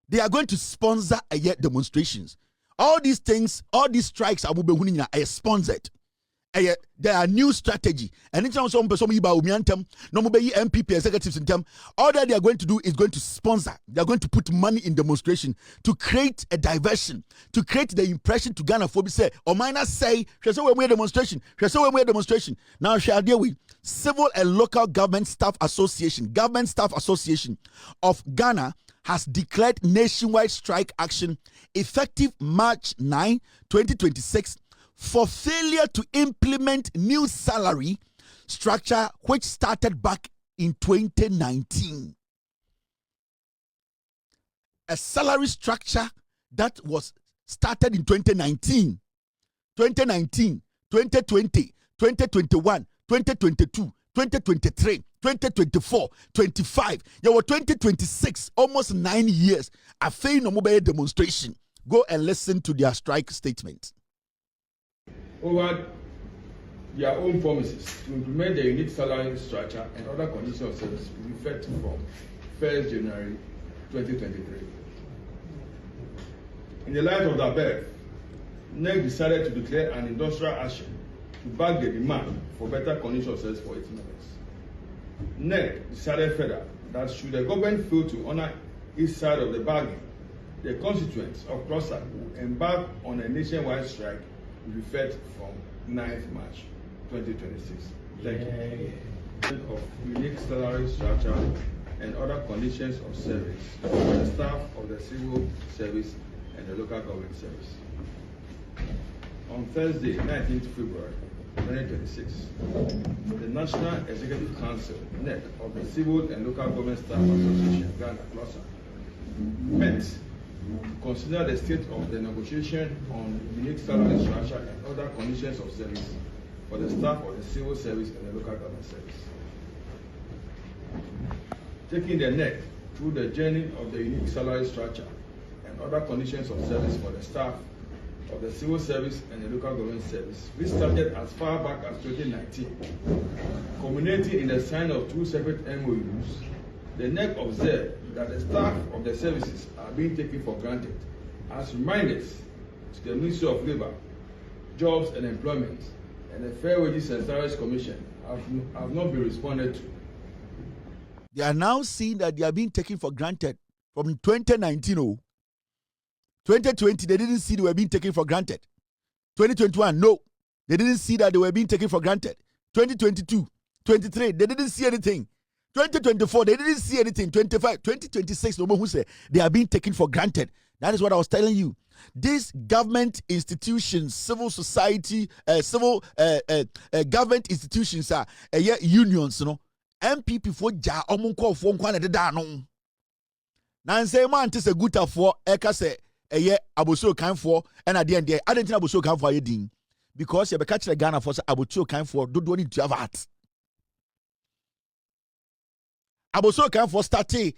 They are going to sponsor demonstrations. All these things, all these strikes are sponsored. There are new strategy. And in terms of Bawumia NPP executives in term, all that they are going to do is going to sponsor. They are going to put money in demonstration to create a diversion, to create the impression to Ghana for say, or minors say, we demonstration. Now, shall deal with Civil and Local Government Staff Association of Ghana has declared nationwide strike action effective March 9, 2026 for failure to implement new salary structure which started back in 2019. A salary structure that was started in 2019, 2020, 2021, 2022, 2023, 2024, 25. There were 2026, almost 9 years. A failed no mobile demonstration. Go and listen to their strike statement. Over their own promises to implement the unique salary structure and other conditions of service effective from 1st January 2023. In the light of the above, NEC decided to declare an industrial action to back the demand for better conditions of service for its members. NEC decided further that should the government fail to honor its side of the bargain, the constituents of Crossa will embark on a nationwide strike with effect from 9th March 2026. Thank you. Of unique salary structure and other conditions of service for the staff of the civil service and the local government service. On Thursday, 19th February 2026, the National Executive Council (NEC) of the Civil and Local Government Staff Association Ghana Crossa met to consider the state of the negotiation on unique salary structure and other conditions of service for the staff of the civil service and the local government service. Taking the NEC through the journey of the unique salary structure and other conditions of service for the staff of the civil service and the local government service, which started as far back as 2019, culminating in the signing of 2 separate MOUs, the NEC observed that the staff of the services are being taken for granted as reminders to the Ministry of Labour, Jobs and Employment, and the Fair Wages and Salaries Commission have not been responded to. They are now seeing that they are being taken for granted from 2019. 2020, they didn't see they were being taken for granted. 2021, no, they didn't see that they were being taken for granted. 2022, 23, they didn't see anything. 2024, they didn't see anything. 25, 2026, no one who said they are being taken for granted. That is what I was telling you. These government institutions, civil society, government institutions are unions, NPP for ja omunko for nkwana de da no. Na nse man te se guta for eka se aboso kan for and at the end there adentin aboso kan for yedin because you be catch the Ghana for aboso kan for dodo ni to have heart. Aboso kan for started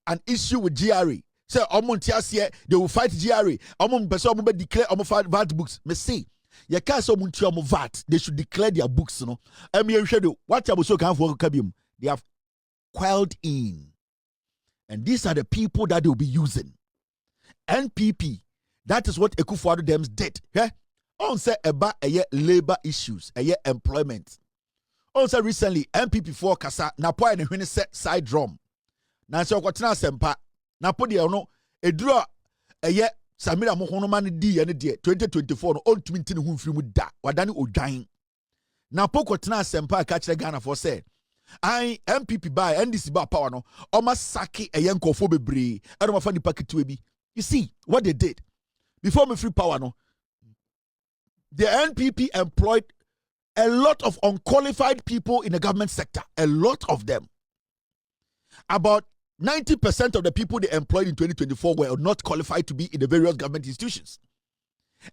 an issue with GRA. Say omontiasie they will fight GRA. Omon person omon be declare omon VAT books. Me say ye ka say omonti omon VAT, they should declare their books no. Emi ehwe what aboso kan for kabium. They have quailed in. And these are the people that they will be using. NPP, that is what Ekufuado Dems did. Yeah? On say about labor issues, employment. Also recently, NPP for Kasa, Napo and when set side drum. Nancy Okwatina Sempa, Napo de no, a draw Samira Mohonomani D and 2024 on 20 whom film da, Wadani Ojain. Napo Kwatina Sempa catch the Ghana for say. I MPP by NDC ba power no almost saki a yanko for bebre and my funny packet to be. You see what they did before me free power no. The NPP employed a lot of unqualified people in the government sector, a lot of them. About 90% of the people they employed in 2024 were not qualified to be in the various government institutions.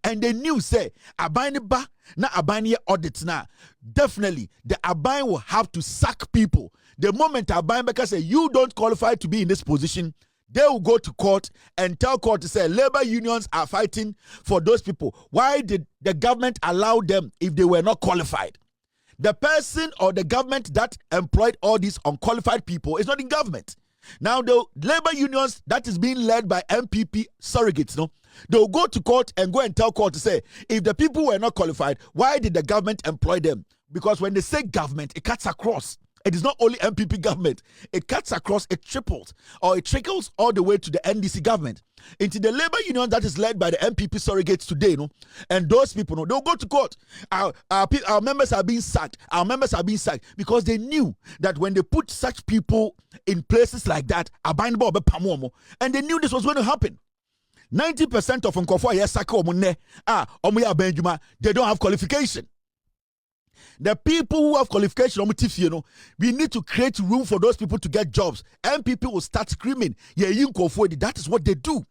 And they knew, say, Abani ba na Abani audits na. Definitely, the Abani will have to sack people. The moment Abani Beka say you don't qualify to be in this position, they will go to court and tell court to say labor unions are fighting for those people. Why did the government allow them if they were not qualified? The person or the government that employed all these unqualified people is not in government. Now, the labor unions that is being led by NPP surrogates, no, they'll go to court and go and tell court to say, if the people were not qualified, why did the government employ them? Because when they say government, it cuts across. It is not only NPP government. It cuts across, it triples, or it trickles all the way to the NDC government. Into the labor union that is led by the NPP surrogates today, no? And those people, no, they'll go to court. Our members are being sacked. Our members are being sacked because they knew that when they put such people in places like that, and they knew this was going to happen. 90% of Nkofo they don't have qualification. The people who have qualification, we need to create room for those people to get jobs. And people will start screaming, that is what they do.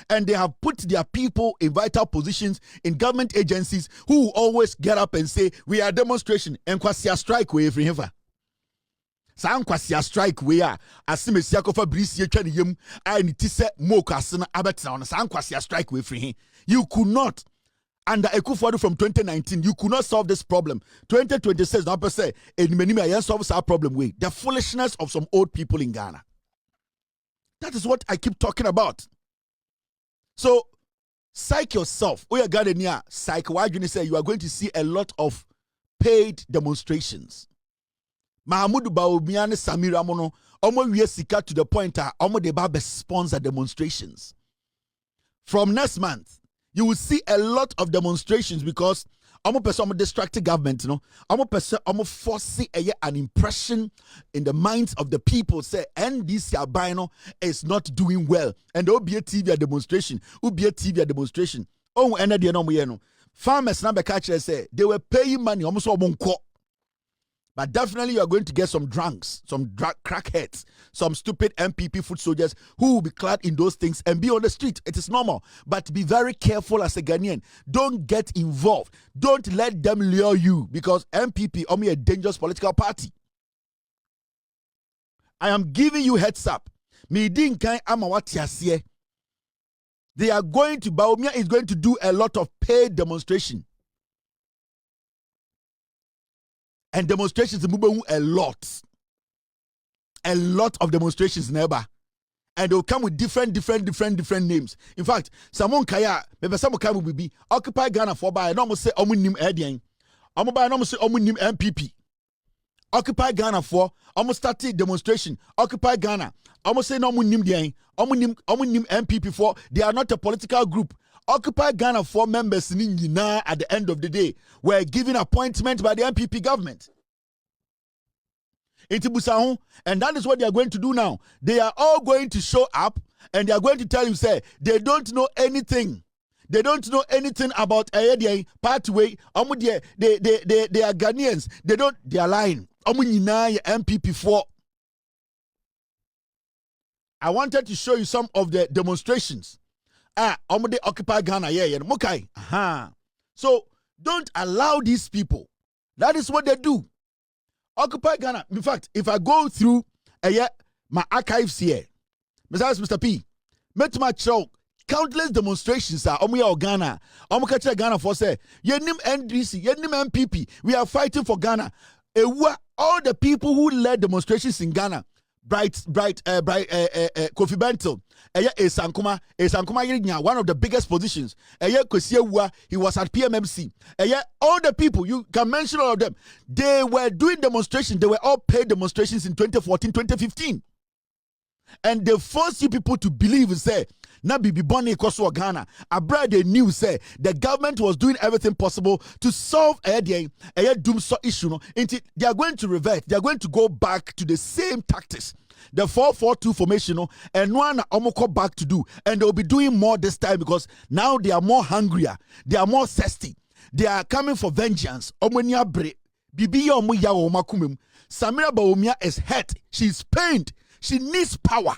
And they have put their people in vital positions in government agencies who will always get up and say, we are demonstration. And kwasia strike we every ever. Kwasia strike we are. Asimesia kofa brisi etwa ne yem. I need to say moka asena abetina on kwasia strike we every. You could not. Under Ekufuado from 2019, you could not solve this problem. 2026, now per se, and solve our problem with the foolishness of some old people in Ghana. That is what I keep talking about. So, psych yourself. We are Ghanaian. Psych. Why do you say you are going to see a lot of paid demonstrations? Mahamudu Bawumia Samira mono omo wie sika to the point that omo de ba sponsor demonstrations. From next month, you will see a lot of demonstrations because I'm a distracted government, I'm forcing an impression in the minds of the people. Say, and this albino is not doing well, and there will be a TV demonstration. Oh, and the farmers number catcher say they were paying money almost all. But definitely you are going to get some drunks, some crackheads, some stupid NPP foot soldiers who will be clad in those things and be on the street. It is normal. But be very careful as a Ghanaian. Don't get involved. Don't let them lure you because NPP only a dangerous political party. I am giving you heads up. They are going to, Bawumia is going to do a lot of paid demonstration. And demonstrations a lot of demonstrations never, and they'll come with different names. In fact, someone kaya maybe some will be Occupy Ghana for by normal say omunim edian, by normal say omunim NPP. Occupy Ghana for almost started demonstration. Occupy Ghana, almost say no omunim dian, omunim NPP for they are not a political group. Occupy Ghana 4 members at the end of the day were given appointment by the NPP government. And that is what they are going to do now. They are all going to show up and they are going to tell you, say, they don't know anything. They don't know anything about a pathway. They are Ghanaians. They are lying. NPP 4. I wanted to show you some of the demonstrations. They occupy Ghana, okay. So don't allow these people. That is what they do. Occupy Ghana. In fact, if I go through my archives here, Mr. P, met my show countless demonstrations are Ghana. Ghana for say, Yenim NDC, Yenim NPP. We are fighting for Ghana. All the people who led demonstrations in Ghana. Kofi Bentil, one of the biggest positions. He was at PMMC. All the people, you can mention all of them. They were doing demonstrations. They were all paid demonstrations in 2014, 2015. And they forced you people to believe and say, na bibi boni koso Ghana. Abroad they knew say the government was doing everything possible to solve a doom so issue. They are going to revert. They are going to go back to the same tactics. The 4-4-2 formation, and one almost back to do, and they'll be doing more this time because now they are more hungrier, they are more thirsty, they are coming for vengeance. Samira Bawumia is hurt, she's pained, she needs power.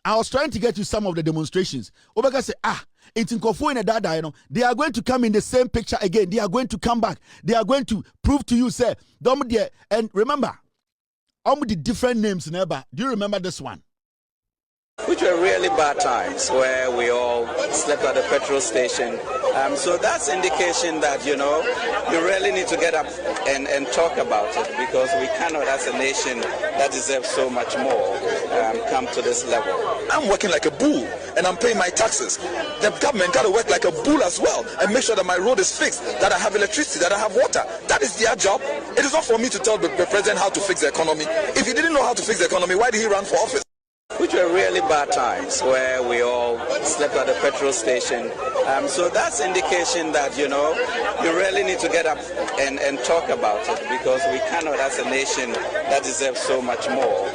I was trying to get you some of the demonstrations. Obeka say, it's in Kofu and Dada, they are going to come in the same picture again. They are going to come back. They are going to prove to you, say, and remember, the different names, neighbor. Do you remember this one? Which were really bad times where we all slept at the petrol station So that's indication that, you really need to get up and talk about it, because we cannot, as a nation that deserves so much more, come to this level. I'm working like a bull and I'm paying my taxes. The government got to work like a bull as well and make sure that my road is fixed, that I have electricity, that I have water. That is their job. It is not for me to tell the president how to fix the economy. If he didn't know how to fix the economy, why did he run for office? Which were really bad times, where we all slept at the petrol station. So that's indication that, you really need to get up and talk about it, because we cannot, as a nation that deserves so much more,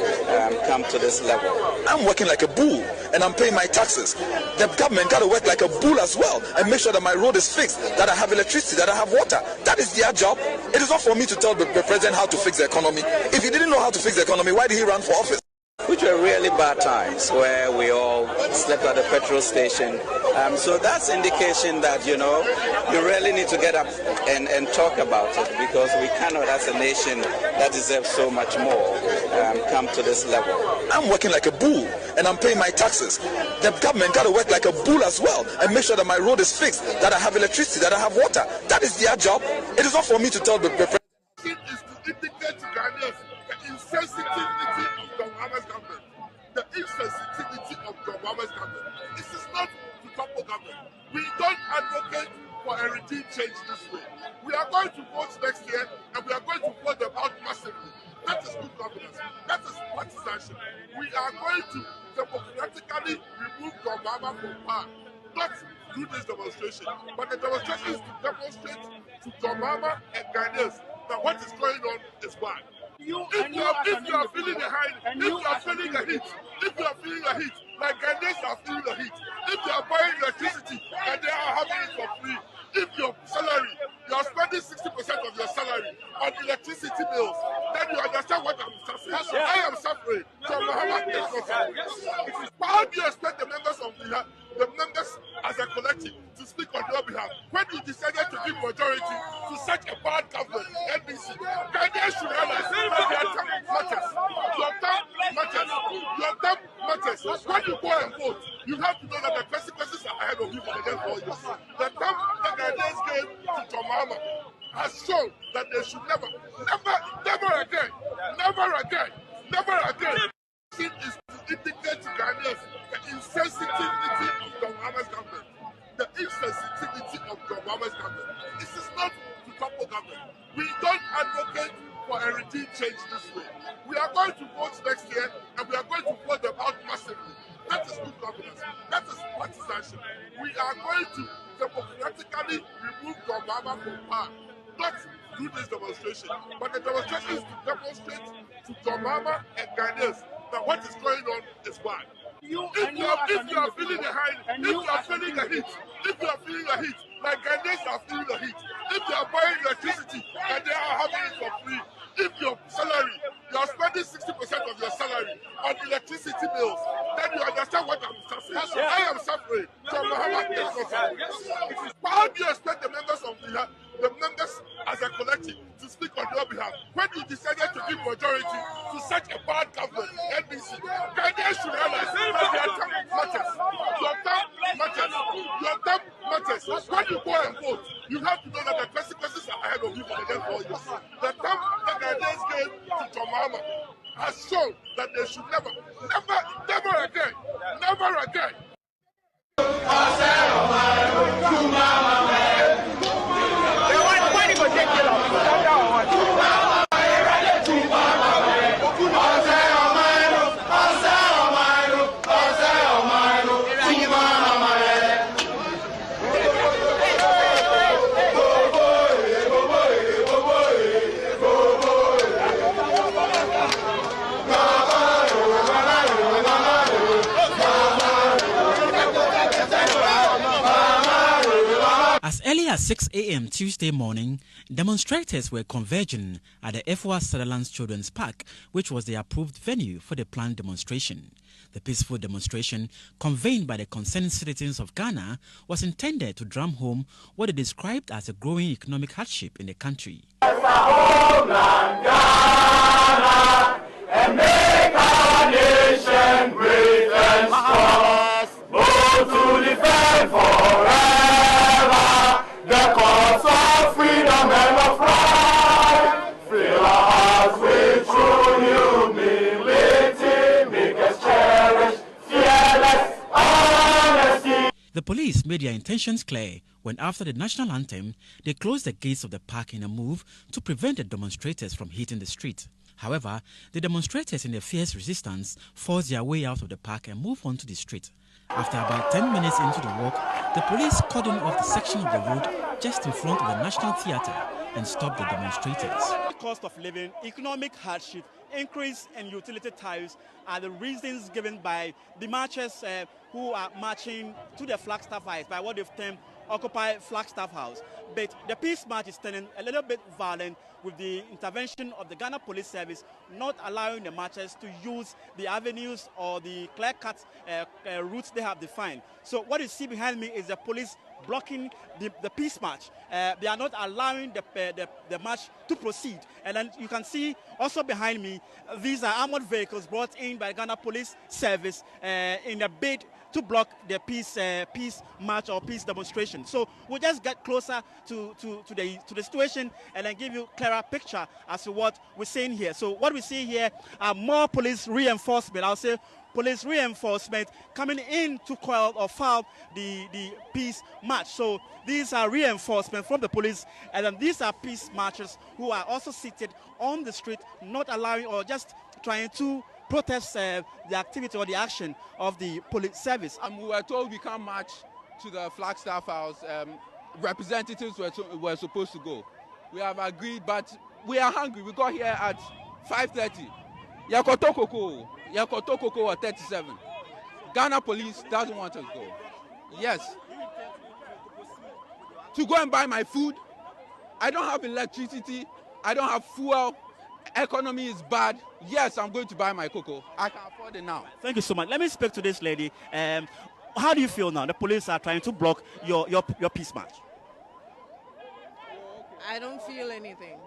come to this level. I'm working like a bull and I'm paying my taxes. The government got to work like a bull as well and make sure that my road is fixed, that I have electricity, that I have water. That is their job. It is not for me to tell the president how to fix the economy. If he didn't know how to fix the economy, why did he run for office? Which were really bad times, where we all slept at the petrol station. So that's indication that, you really need to get up and talk about it, because we cannot, as a nation that deserves so much more, come to this level. I'm working like a bull and I'm paying my taxes. The government got to work like a bull as well and make sure that my road is fixed, that I have electricity, that I have water. That is their job. It is not for me to tell the president. It is to indicate to Ghanaians the insensitivity of John Mahama's government. The insensitivity of John Mahama's government. This is not to topple government. We don't advocate for a regime change this way. We are going to vote next year and we are going to vote them out massively. That is good governance. That is partisanship. We are going to democratically remove John Mahama from power. Not do this demonstration, but the demonstration is to demonstrate to John Mahama and Ghanaians that what is going on is bad. If you are feeling the heat, like Ghanaians are feeling the heat, if you are buying electricity and they are having it for free, if your salary, you are spending 60% of your salary on electricity bills, then you understand what I'm suffering. I am suffering. So Mahama is not suffering. How do you expect the members of the members as a collective to speak on your behalf when you decided to give majority to such a bad government, NBC? Ghanaians should realize that their term matters. Your term matters. Your term matters. When you go and vote, you have to know that the consequences are ahead of you for the next 4 years. The term the Ghanaians gave to John Mahama has shown that they should never again. It is to indicate to Ghanaians the insensitivity of John Mahama's government. The insensitivity of John Mahama's government. This is not to topple government. We don't advocate for a regime change this way. We are going to vote next year and we are going to vote them out massively. That is good governance. That is partisanship. We are going to democratically remove John Mahama from power. Not do this demonstration, but the demonstration is to demonstrate to John Mahama and Ghanaians that what is going on is bad. If you are feeling the heat, like Ghanaians are feeling the heat, if you are buying electricity and they are having it for free, if your salary, you are spending 60% of your salary on electricity bills, then you understand what I'm suffering. I am suffering. So Mahama is not suffering. How do you expect the members of the members as a collective to speak on your behalf when you decided to give majority to such a bad government, NBC? Ghanaians should realize that their term matters. Your term matters. Your term matters. When you go and vote, you have to know that the consequences are ahead of you for the next 4 years. The term the Ghanaians gave to John Mahama has shown that they should never again. As early as 6 a.m. Tuesday morning, demonstrators were converging at the Efwa Sutherland's Children's Park, which was the approved venue for the planned demonstration. The peaceful demonstration, convened by the concerned citizens of Ghana, was intended to drum home what they described as a growing economic hardship in the country. And make our nation great and strong, both to defend forever. police made their intentions clear when, after the national anthem, they closed the gates of the park in a move to prevent the demonstrators from hitting the street. However, the demonstrators in their fierce resistance forced their way out of the park and moved onto the street. After about 10 minutes into the walk, the police cordoned off the section of the road just in front of the National Theatre and stopped the demonstrators. Cost of living, economic hardship, increase in utility tariffs are the reasons given by the marchers who are marching to the Flagstaff House, by what they've termed Occupy Flagstaff House. But the peace march is turning a little bit violent with the intervention of the Ghana Police Service not allowing the marchers to use the avenues or the clear-cut routes they have defined. So what you see behind me is the police blocking the peace march. They are not allowing the march to proceed. And then you can see also behind me, these are armored vehicles brought in by Ghana Police Service in a bid to block the peace march or peace demonstration. So we'll just get closer to the situation and then give you a clearer picture as to what we're seeing here. So what we see here are more police reinforcement. I'll say police reinforcement coming in to quell or foul the peace march. So these are reinforcement from the police, and then these are peace marchers who are also seated on the street, not allowing or just trying to protest the activity or the action of the police service. We were told we can't march to the Flagstaff House. Representatives were supposed to go. We have agreed, but we are hungry. We got here at 5:30. Yakotokoko at 37. Ghana police doesn't want us to go. Yes. To go and buy my food. I don't have electricity. I don't have fuel. Economy is bad. Yes, I'm going to buy my cocoa. I can afford it now. Thank you so much. Let me speak to this lady. How do you feel now? The police are trying to block your peace march. I don't feel anything.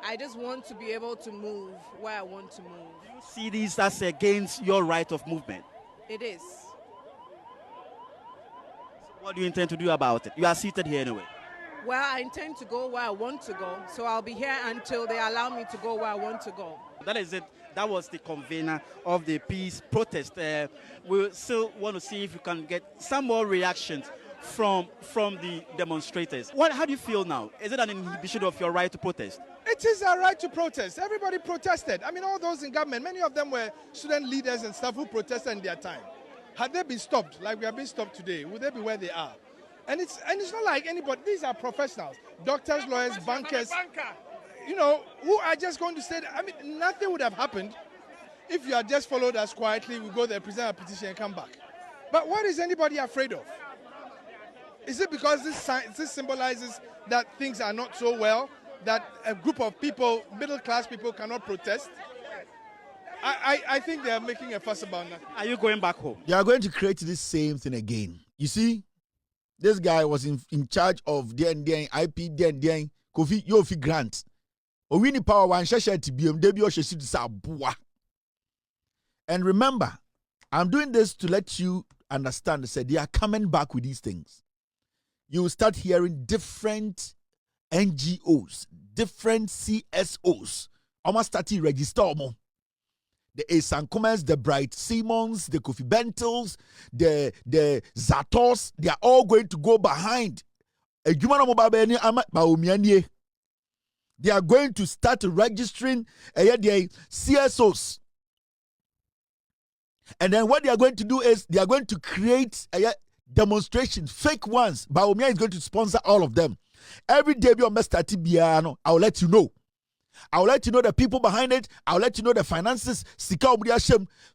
I just want to be able to move where I want to move. Do you see this as against your right of movement? It is. So what do you intend to do about it? You are seated here anyway. Well, I intend to go where I want to go, so I'll be here until they allow me to go where I want to go. That is it. That was the convener of the peace protest. We still want to see if you can get some more reactions from the demonstrators. How do you feel now? Is it an inhibition of your right to protest? It is our right to protest. Everybody protested. I mean, all those in government, many of them were student leaders and stuff who protested in their time. Had they been stopped, like we have been stopped today, would they be where they are? And it's not like anybody. These are professionals, doctors, lawyers, bankers, you know, who are just going to say that. I mean, nothing would have happened if you had just followed us quietly. We go there, present a petition, and come back. But what is anybody afraid of? Is it because this symbolizes that things are not so well, that a group of people, middle-class people, cannot protest? I think they are making a fuss about that. Are you going back home? They are going to create this same thing again. You see, this guy was in charge of DND, IP, DND, Kofi Yofi Grant. Owini power one shasha to BMW or Shesi Sabua. And remember, I'm doing this to let you understand that they are coming back with these things. You will start hearing different NGOs, different CSOs. Almost starting register omo. The Asankumas, the Bright Simons, the Kofi Bentles, the Zatos, they are all going to go behind. They are going to start registering their CSOs. And then what they are going to do is they are going to create demonstrations, fake ones. Bawumia is going to sponsor all of them. Every day, I will let you know. I'll let you know the people behind it. I'll let you know the finances.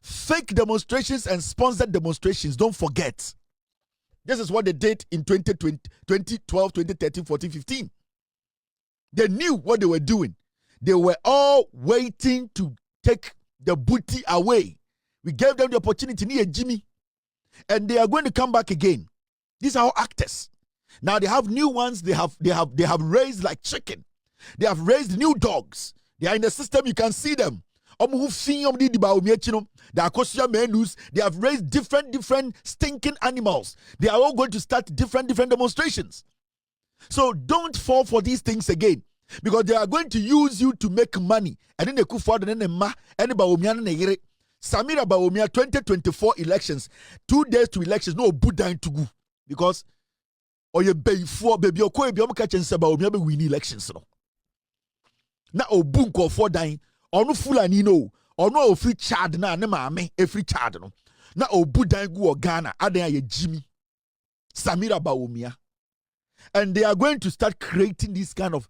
Fake demonstrations and sponsored demonstrations. Don't forget. This is what they did in 2012, 2013, 14, 15. They knew what they were doing. They were all waiting to take the booty away. We gave them the opportunity near Jimmy. And they are going to come back again. These are all actors. Now they have new ones. They have raised like chicken. They have raised new dogs. They are in the system. You can see them. They have raised different stinking animals. They are all going to start different demonstrations. So don't fall for these things again, because they are going to use you to make money. And then they could afford Samira Bawumia 2024 elections. 2 days to elections. No Buddha to go. because or you pay for baby or koi be catching about me win elections. No. Na obunko for dying or no full and no or no free child na ne maame a free child no. Na obu dan gu or Ghana adan ye Jimmy Samira Bawumia. And they are going to start creating this kind of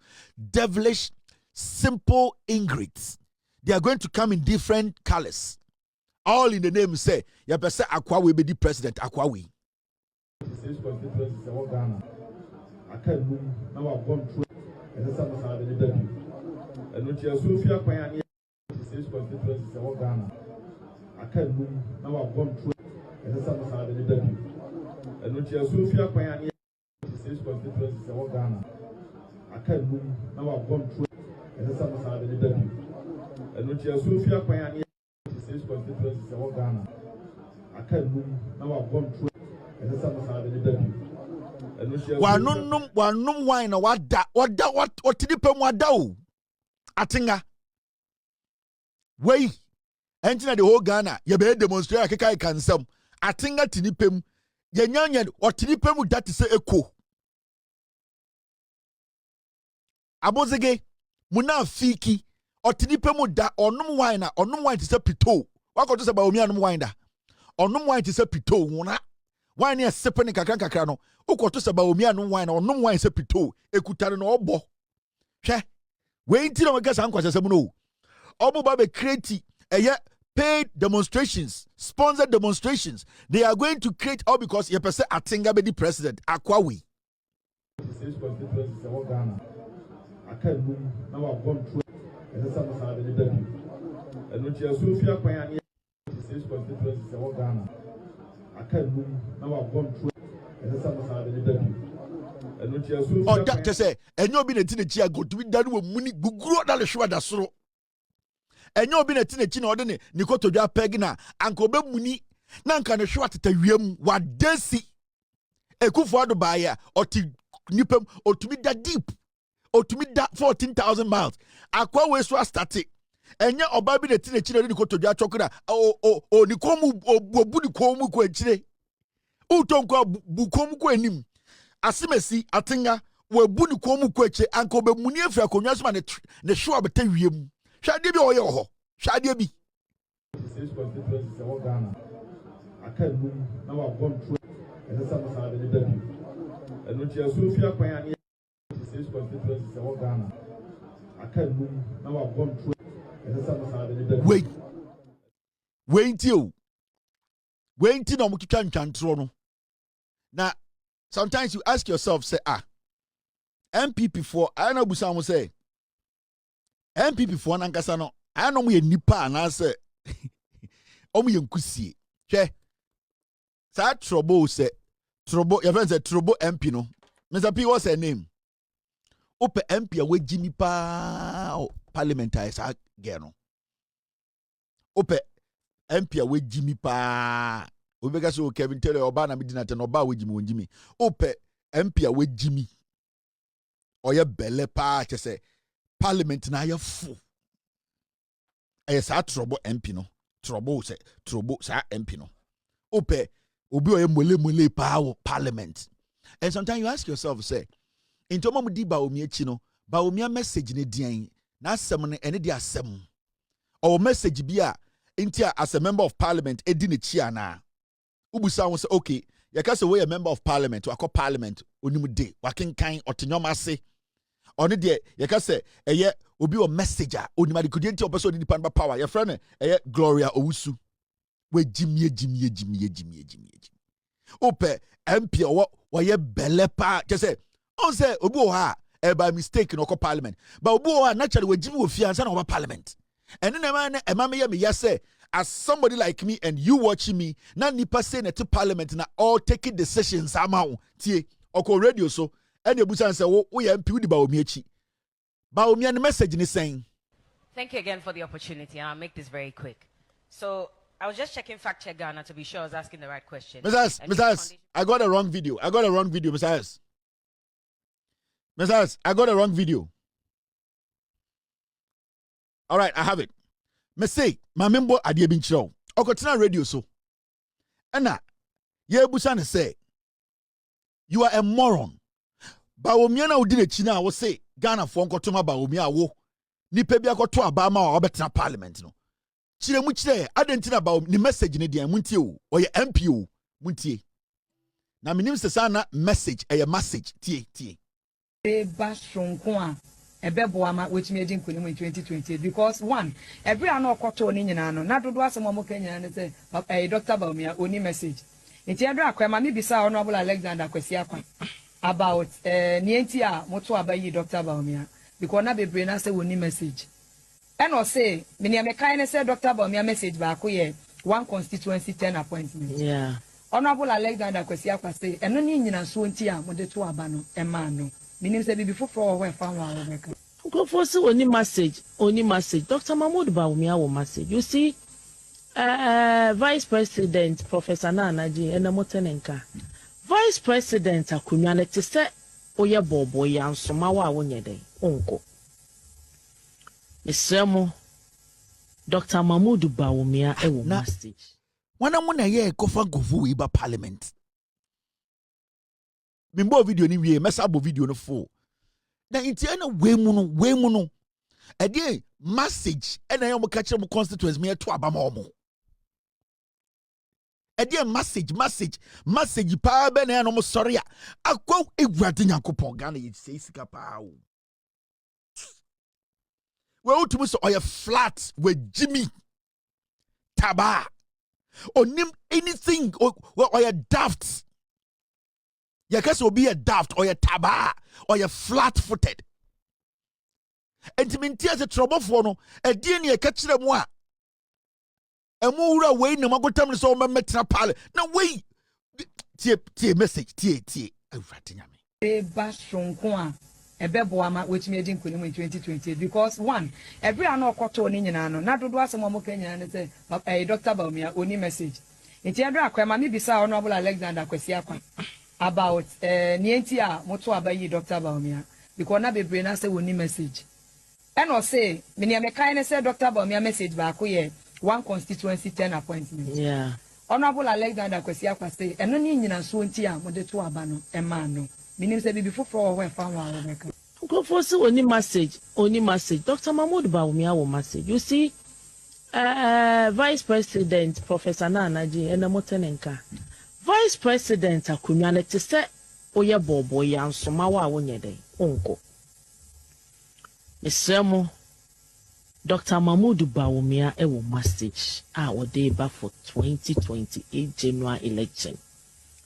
devilish, simple ingredients. They are going to come in different colors. All in the name say, ya pese Akwa will be the president, Akwa we. Wanum wine what did wada atinga wey entina the whole Ghana ye be demonstrate akeka kansam atinga tinipem ye nyanya otinipem that is echo abozege muna fiki otinipem da onum wine to say pito wako to say Bawumia onum wine da onum wine to say pito wona wine e sepene kakra no ukoto say Bawumia onum wine say pito ekutare no obo hwe we nti no mega san kwasese mu no obo ba be create paid demonstrations, sponsored demonstrations. They are going to create all because you person atinga be the president Akwawi. Oh, that say, and you be the tina go to be done with money gugro da le shwa da soro. And you be the tina chino ordene nikoto ja pegina anko be muni na nka ne shwa teta wiem wa desi ekufo ado ba ya oti nipem otumi da deep otumi da 14,000 miles akwa we so start enye oba bi the tina chino nikoto ja chokura o nikomu obu nikomu ko enchire utonko bukomu ko enim asimesi atinga we bu nikomu ko eche anko be muni afra konwa so ne shwa beta wiem Shadi bi oye ho. Shadi bi. Wait till no mukika ntwantro no. Na sometimes you ask yourself say NPP for I know busa mo say NPP for nankasa no I know me nipa na say omo ye nkusie hwe sa trouble say trouble your friend say trouble MP no Mr. P what's her name ope MP a we Jimmy pa parliamentary sa ge no ope MP a we Jimmy pa obega so Kevin tell oba na medina te no oba we Jimmy ope MP a we Jimmy oye belle pa che say Parliament na ya full. Sa trouble MP no. Trouble sa MP no. Ope obi oye mole power Parliament. And sometimes you ask yourself say, into mama di Bawumia chi no, Bawumia message ne dian na asem ne ene di asem. Or message bi a intia as a member of Parliament edi ne chi ana. Ubusa won say okay, you can say we a member of Parliament, to akọ Parliament onimu de, wakenkan otenyom ase. On the you can say obi o messenger onimadi kudenti opeso di pan power your friend Gloria Owusu we jimie ope MP wo ye belle pa just say on say obi o ha by mistake no ko parliament but obi o ha naturally we jimi wo fi ansa na over parliament and then man me say as somebody like me and you watching me na nipa say na to parliament na all taking decisions amount tie oko radio so and you say we MP di Bawumia chi. Bawumia the message is saying. Thank you again for the opportunity, and I'll make this very quick. So I was just checking Fact Check Ghana to be sure I was asking the right question. Mrs. I got a wrong video. Mrs. I got a wrong video. All right, I have it. Me say, my member adie bin chiro. Okotina radio so. Ena, ye busa ne say. You are a moron. Bawumia na udi ne china wo say Ghana fo nkotoma Bawumia wo. Nipa bia koto abama wa obetena parliament no. Chire mu chire adentina Bawumia ni message ne dia muntie o. Oye MP o muntie. Na minim se sana message message tie. Ba shonko a ebebo ama wetumi edi nkonimu in 2028 because one every ano okoto ni nyina no na dodo asem omo kanya ne say Dr. Bawumia oni message. Nti edra akwema mi bisa honorable Alexander Kwesi Akwa about nienti a moto abayi Dr. Bawumia because na bebre na say oni message. And o say me ne mekai ne say Dr. Bawumia message ba ko ye one constituency 10 appointment. Yeah. Honorable Alexander Kwesi Akwa say eno ni nyina so nti a mo de to aba no e ma no. Minim say bibi foforo we fa wa America. Go for say only message. Dr. Mahamudu Bawumia wo message. You see, Vice President Professor Nanaji Enamotenenka. Vice President Akunyane te say oye bobo ya nsoma wa wonye den. Onko. Mesemo Dr. Mahamudu Bawumia wo message. Wana mo na ye kofa govu iba parliament. Mimbo video ni wie mesa bo video no full. Na inti na we mu no. Ade message ena yo mo ka kire mo constituents me to abama omo. Ade message pa be na no mo sori a akwa egwade nyankopon Ghana yi sei sika pa o. We utumi so oya flat with Jimmy Taba. Onim anything or you daft. You guess will be a daft or a taba or you flat-footed. And to maintain the trouble for no, a DNA catch them one. A more away no mago time so metra pal. Now wait. Tie message tie. I writing me. Ba shonko a ebebo ama which me edin konimu in 2028 because one every ano okoto ni nyina no na dodo asem omo kanya ne say Dr. Bawumia oni message. Nti edra akwema mi bisa honorable Alexander Kwesi Akwa about nienti a moto abayi Dr. Bawumia because na bebre na say oni message. And o say me ne mekai ne say Dr. Bawumia message ba ko ye one constituency 10 appointment. Yeah. Honorable Alexander Kwesi Akwa say eno ni nyina so nti a mo de to aba no e ma no. Minim say bibi foforo we fa wa America. Go for say only message. Dr. Mahamudu Bawumia wo message. You see, Vice President Professor Nanaji Enamotenenka. Vice President Akunyane te say oye bobo ya nsoma wa wonye den. Onko. Mesemo Dr. Mahamudu Bawumia wo message. Our day back for 2028 January election.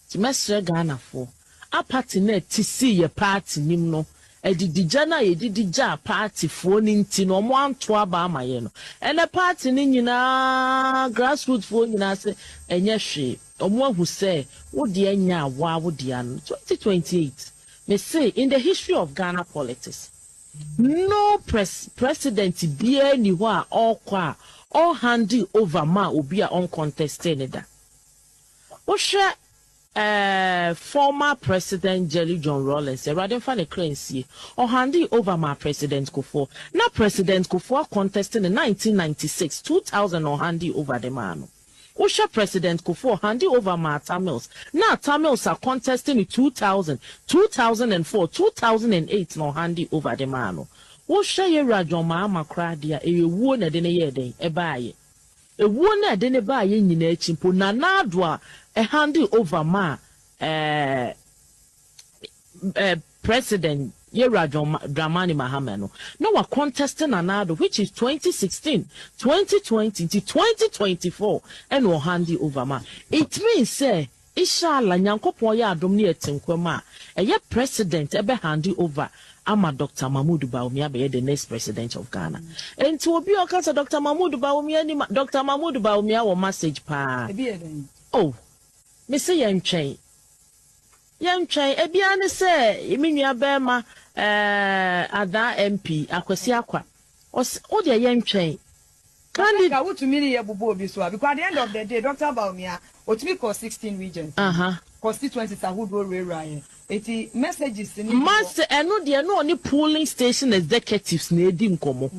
Timesre Ghana for a party net to see your party nimno. Edidijana edidija party phone inti no mo anto aba amaye no. And a party ni na grassroots phone na se enye hwe. Omo ahu se wo de anya wa wo de an 2028. Me say in the history of Ghana politics, no president bia ni ho a all handy over ma obi a uncontested da. Wo hwe former President Jelly John Rawlings, a rather funny currency, or handy over my President Kufuor. Now President Kufuor contested in 1996, 2000 or handy over the man. Usha President Kufuor handy over my Tamils. Now Tamils are contesting in 2000, 2004, 2008 no handy over the man. Usha ye John Mahama kradia a won a dinner ye day, a buy. A won a dinner buy in chimpo nanadwa. A handy over ma President John Dramani Mahama no a contesting another which is 2016, 2020 to 2024 and no handy over ma. It means say Inshallah nyankopon ya adom ne etinkwema eye president ebe handy over ama Dr. Mahamudu Bawumia be the next president of Ghana. And to obi okasa Dr. Mahamudu Bawumia ni Dr. Mahamudu Bawumia wo message pa. Oh me say yentwen ebia ne say emenua bema ada MP Akwesi Akwa o de yentwen candidate what to me ye bubo obi so because at the end of the day Dr. Bawumia otimi call 16 regions constituencies are who go rewrite eti messages ni mass eno de no oni polling station executives na edi nkomo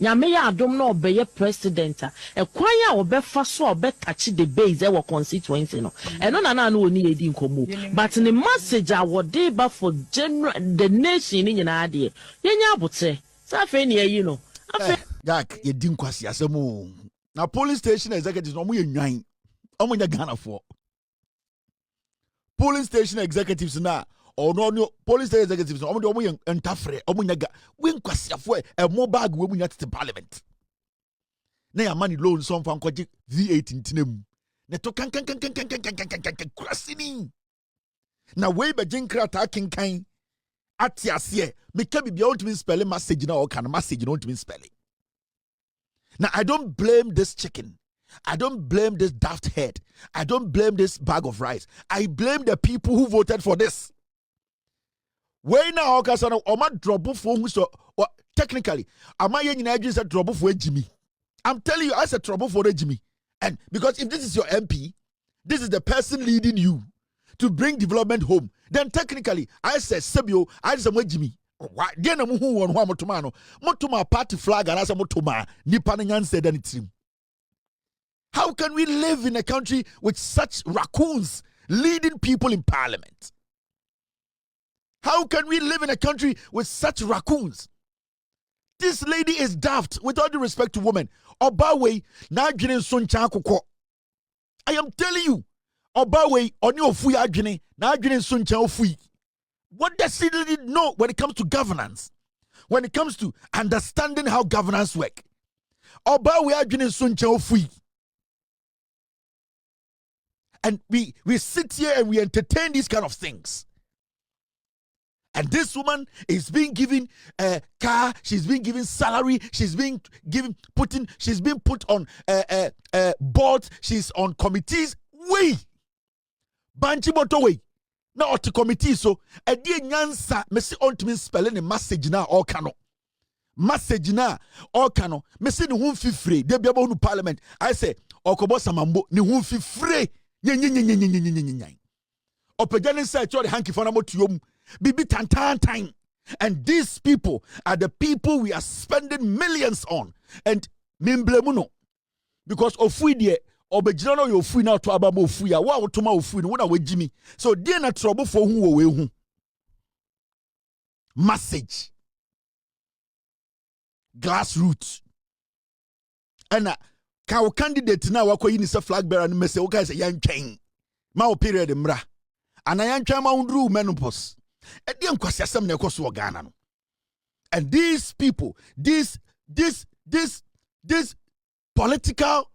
nyame ya adom na obeye president a ekwan a obefa so obetachi the base e constituency no eno na oni edi nkomo but the message a wode ba for general the nation ni nyina ade yenya abote sa fe ne yi no Jack ye din kwasi asemu na police station executives no mo ye nwan omo nya Ghana for police station executives na or no police station executives omo de omo ye entafre omo nya wen kwasi afo e mo bag we mu nya tete parliament na ya money loan so mfa nkwaje V8 ntinam na to kan kwasi ni na we be jinkra ta kinkan atiase me ka bibia won't mean spelling message na o kan message no mean spelling. Now, I don't blame this chicken. I don't blame this daft head. I don't blame this bag of rice. I blame the people who voted for this. When now, Oma drop for so technically, am I in drop for Jimmy? I'm telling you, I said trouble for Jimmy. And because if this is your MP, this is the person leading you to bring development home, then technically, I said, Sebio, I said, Jimmy. Why? Then I'm who one motomano, motoma party flag and as a motoma, Nipanyan said anything. How can we live in a country with such raccoons leading people in parliament? How can we live in a country with such raccoons? This lady is daft, with all due respect to women. Obawe, na adwene so ncha akokɔ. I am telling you, Obawe, oni ofui adwene, na adwene so ncha ofui. What does he really know when it comes to governance? When it comes to understanding how governance work? Obawe adwene so ncha ofui. And we sit here and we entertain these kind of things. And this woman is being given a car, she's being given salary, she's being put on boards, she's on committees. We Banchi Motowe. Now to committee so a dear nyansa mesi on to me spelling a message na or cano. Message na or cano. Messi ni whom free. They be able to parliament. I say Okobo Samambo ni whom free. Opegani say the hanky for to Bibi tan. And these people are the people we are spending millions on. And mimblemuno. Because of we dear obejino yo free now to abamo free ya wa otoma ofui no na we Jimmy. So dey na trouble for who we hu. Message. Grassroots. And ka candidate na wakoyi ni se flag bearer ni mese wo ka se yan twen. Ma o period mra. Ana yan twen ma undru menopause. E dey nkwasi asem na ekoso Ghana no. And these people, this political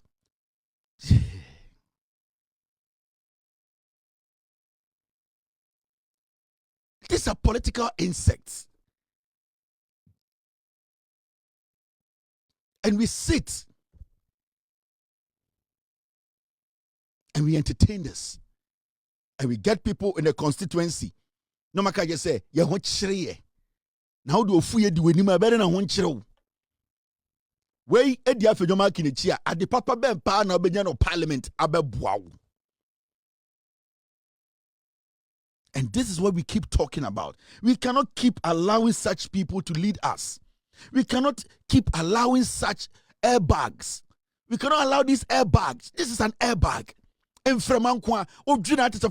these are political insects. And we sit and we entertain this. And we get people in the constituency. No matter just say, ya ho chire. Na how do ofuye di weni ma bere na ho chire. We edi afedwoma kinechi a ade papa ben pa na obenya no parliament abeboa. And this is what we keep talking about. We cannot keep allowing such people to lead us. We cannot keep allowing such airbags. We cannot allow these airbags. This is an airbag. And from Ankwa, Ojuna to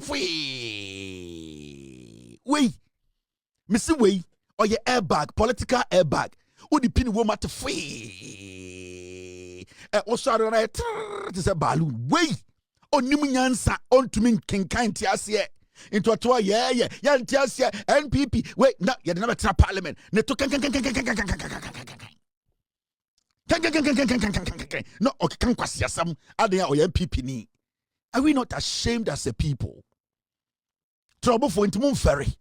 Wait. Missy way or your airbag, political airbag. Who the pin woman to free? Also, I don't know. It is a balloon. Wait. On Nimunyansa on to mean King Tiasia. Into a toy, yeah, Tiasia, NPP. Wait, no, you never try parliament. No, okay, some other or NPP ni. Are we not ashamed as a people? Trouble for Intimum Ferry.